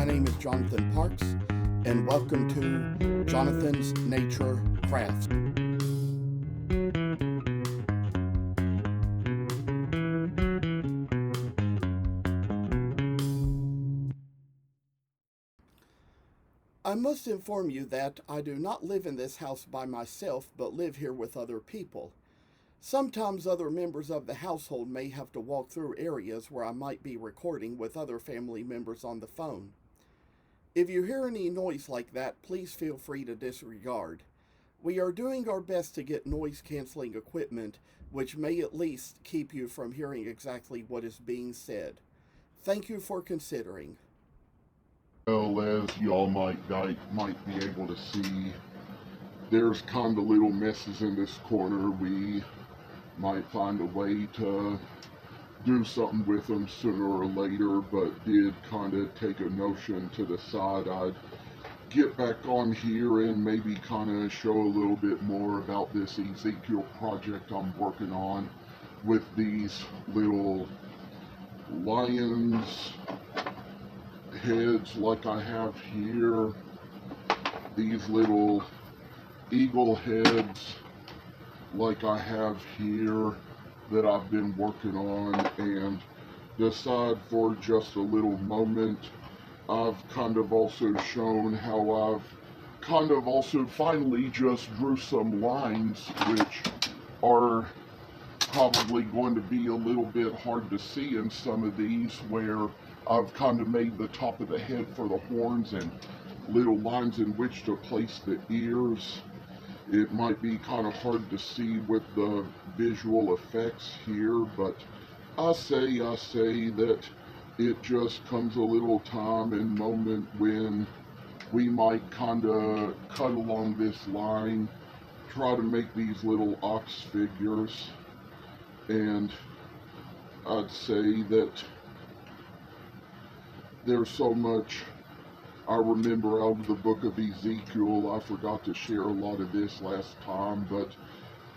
My name is Jonathan Parks, and welcome to Jonathan's Nature Crafts. I must inform you that I do not live in this house by myself, but live here with other people. Sometimes other members of the household may have to walk through areas where I might be recording with other family members on the phone. If you hear any noise like that, please feel free to disregard. We are doing our best to get noise canceling equipment, which may at least keep you from hearing exactly what is being said. Thank you for considering. Well, as y'all might be able to see, there's kind of little messes in this corner. We might find a way to do something with them sooner or later, but did kind of take a notion to the side I'd get back on here and maybe kind of show a little bit more about this Ezekiel project I'm working on with these little lions heads like I have here, these little eagle heads like I have here that I've been working on, and decide for just a little moment I've kind of also shown how I've kind of also finally just drew some lines which are probably going to be a little bit hard to see in some of these, where I've kind of made the top of the head for the horns and little lines in which to place the ears. It might be kind of hard to see with the visual effects here, but I say that it just comes a little time and moment when we might kind of cut along this line, try to make these little ox figures, and I'd say that there's so much I remember out of the book of Ezekiel. I forgot to share a lot of this last time, but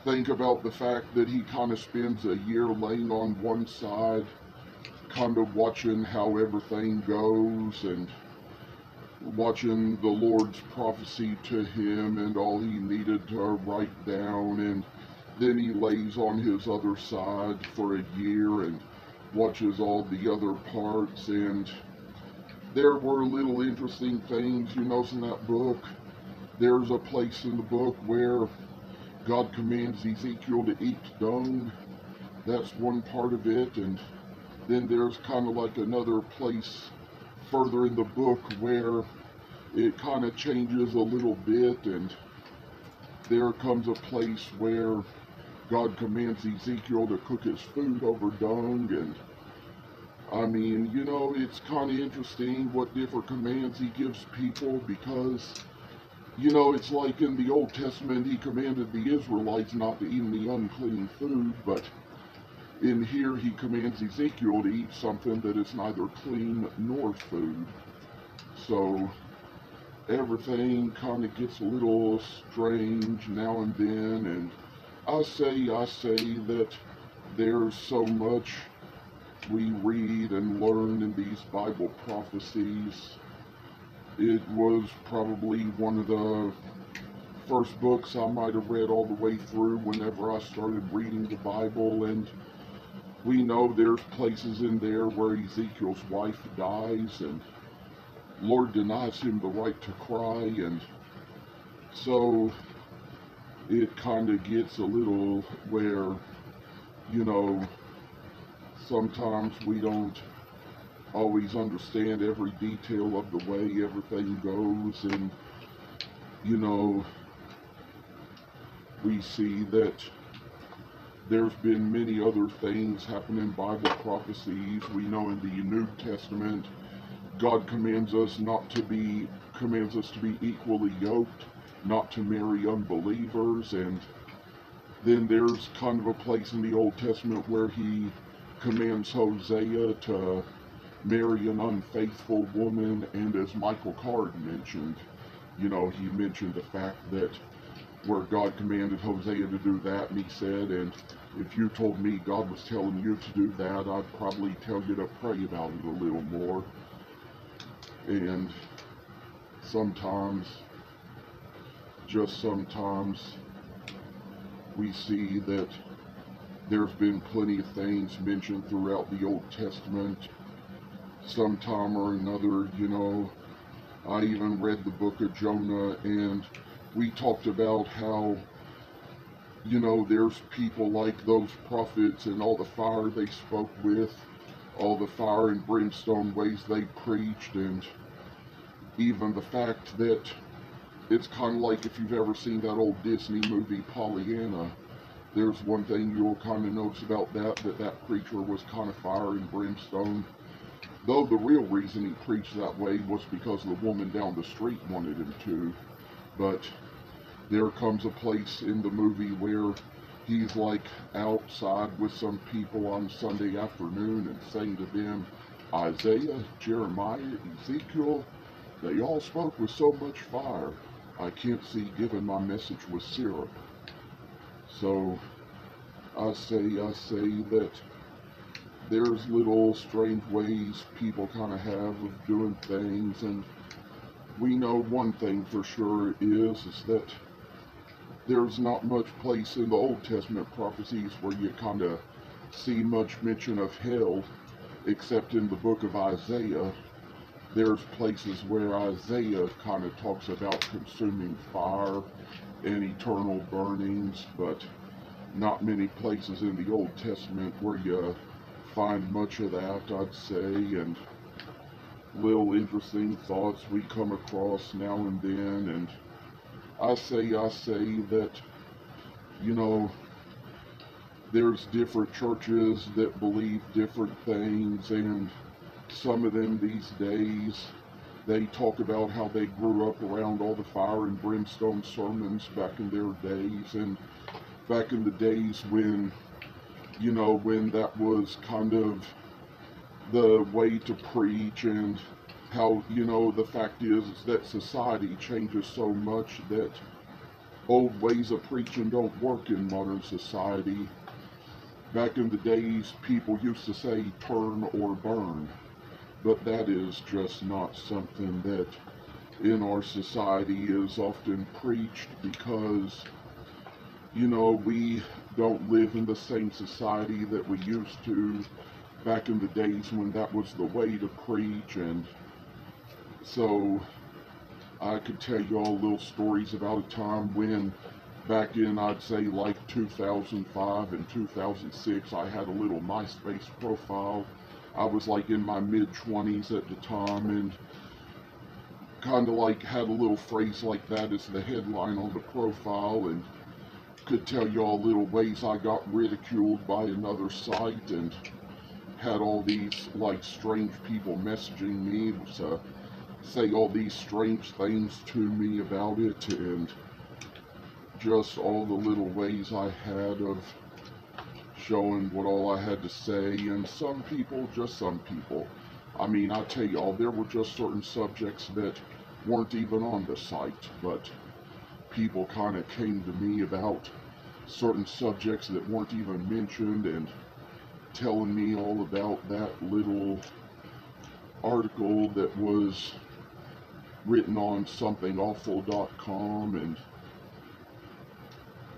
think about the fact that he kind of spends a year laying on one side, kind of watching how everything goes and watching the Lord's prophecy to him and all he needed to write down, and then he lays on his other side for a year and watches all the other parts. And there were little interesting things, you know, in that book. There's a place in the book where God commands Ezekiel to eat dung. That's one part of it. And then there's kind of like another place further in the book where it kind of changes a little bit, and there comes a place where God commands Ezekiel to cook his food over dung. And I mean, you know, it's kind of interesting what different commands he gives people, because, you know, it's like in the Old Testament he commanded the Israelites not to eat any unclean food, but in here he commands Ezekiel to eat something that is neither clean nor food. So everything kind of gets a little strange now and then, and I say that there's so much we read and learn in these Bible prophecies. It was probably one of the first books I might have read all the way through whenever I started reading the Bible, and we know there's places in there where Ezekiel's wife dies and Lord denies him the right to cry, and so it kind of gets a little where, you know, sometimes we don't always understand every detail of the way everything goes, and, you know, we see that there's been many other things happen in Bible prophecies. We know in the New Testament, God commands us to be equally yoked, not to marry unbelievers, and then there's kind of a place in the Old Testament where he commands Hosea to marry an unfaithful woman, and as Michael Card mentioned, you know, he mentioned the fact that where God commanded Hosea to do that, and he said, and if you told me God was telling you to do that, I'd probably tell you to pray about it a little more. And sometimes, just sometimes, we see that there's been plenty of things mentioned throughout the Old Testament. Sometime or another, I even read the book of Jonah, and we talked about how, there's people like those prophets and all the fire they spoke with, all the fire and brimstone ways they preached, and even the fact that it's kind of like if you've ever seen that old Disney movie Pollyanna. There's one thing you'll kind of notice about that preacher was kind of fire and brimstone. Though the real reason he preached that way was because the woman down the street wanted him to. But there comes a place in the movie where he's like outside with some people on Sunday afternoon and saying to them, Isaiah, Jeremiah, Ezekiel, they all spoke with so much fire. I can't see giving my message with syrup. So I say that there's little strange ways people kind of have of doing things, and we know one thing for sure is that there's not much place in the Old Testament prophecies where you kind of see much mention of hell, except in the book of Isaiah. There's places where Isaiah kind of talks about consuming fire and eternal burnings, but not many places in the Old Testament where you find much of that, I'd say, and little interesting thoughts we come across now and then. And I say that, there's different churches that believe different things, and some of them these days, they talk about how they grew up around all the fire and brimstone sermons back in their days, and back in the days when, when that was kind of the way to preach, and how, the fact is that society changes so much that old ways of preaching don't work in modern society. Back in the days, people used to say turn or burn, but that is just not something that in our society is often preached, because, we don't live in the same society that we used to back in the days when that was the way to preach. And so I could tell you all little stories about a time when back in, I'd say, like 2005 and 2006, I had a little MySpace profile. I was like in my mid-20s at the time, and kind of like had a little phrase like that as the headline on the profile, and could tell you all little ways I got ridiculed by another site, and had all these like strange people messaging me to say all these strange things to me about it, and just all the little ways I had of showing what all I had to say. And some people, just some people, I mean, I tell y'all, there were just certain subjects that weren't even on the site, but people kind of came to me about certain subjects that weren't even mentioned, and telling me all about that little article that was written on somethingawful.com, and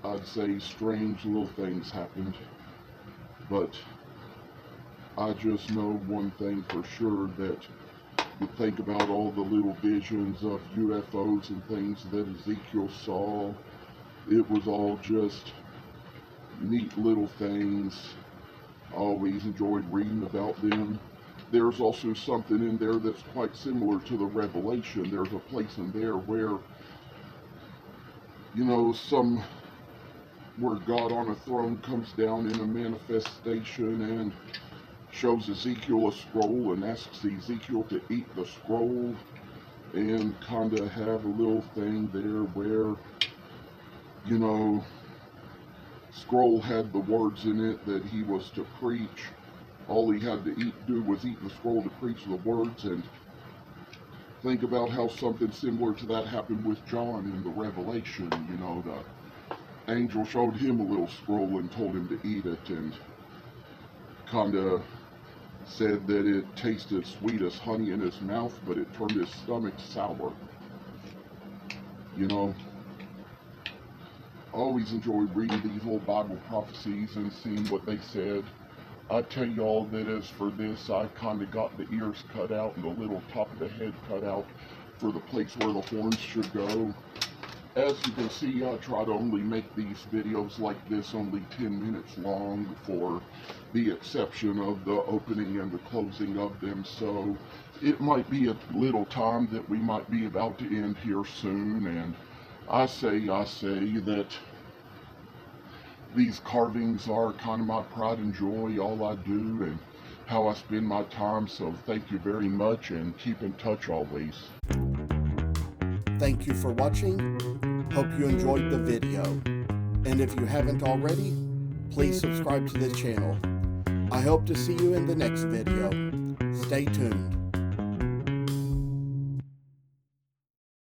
I'd say strange little things happened. But I just know one thing for sure, that you think about all the little visions of UFOs and things that Ezekiel saw, it was all just neat little things. I always enjoyed reading about them. There's also something in there that's quite similar to the Revelation. There's a place in there where, where God on a throne comes down in a manifestation and shows Ezekiel a scroll and asks Ezekiel to eat the scroll, and kind of have a little thing there where, scroll had the words in it that he was to preach. All he had to do was eat the scroll to preach the words. And think about how something similar to that happened with John in the Revelation. The angel showed him a little scroll and told him to eat it, and kind of said that it tasted sweet as honey in his mouth, but it turned his stomach sour. You know, I always enjoy reading these old Bible prophecies and seeing what they said. I tell y'all that as for this, I kind of got the ears cut out and the little top of the head cut out for the place where the horns should go. As you can see, I try to only make these videos like this only 10 minutes long, for the exception of the opening and the closing of them. So it might be a little time that we might be about to end here soon. And I say that these carvings are kind of my pride and joy, all I do and how I spend my time. So thank you very much, and keep in touch always. Thank you for watching. Hope you enjoyed the video. And if you haven't already, please subscribe to the channel. I hope to see you in the next video. Stay tuned.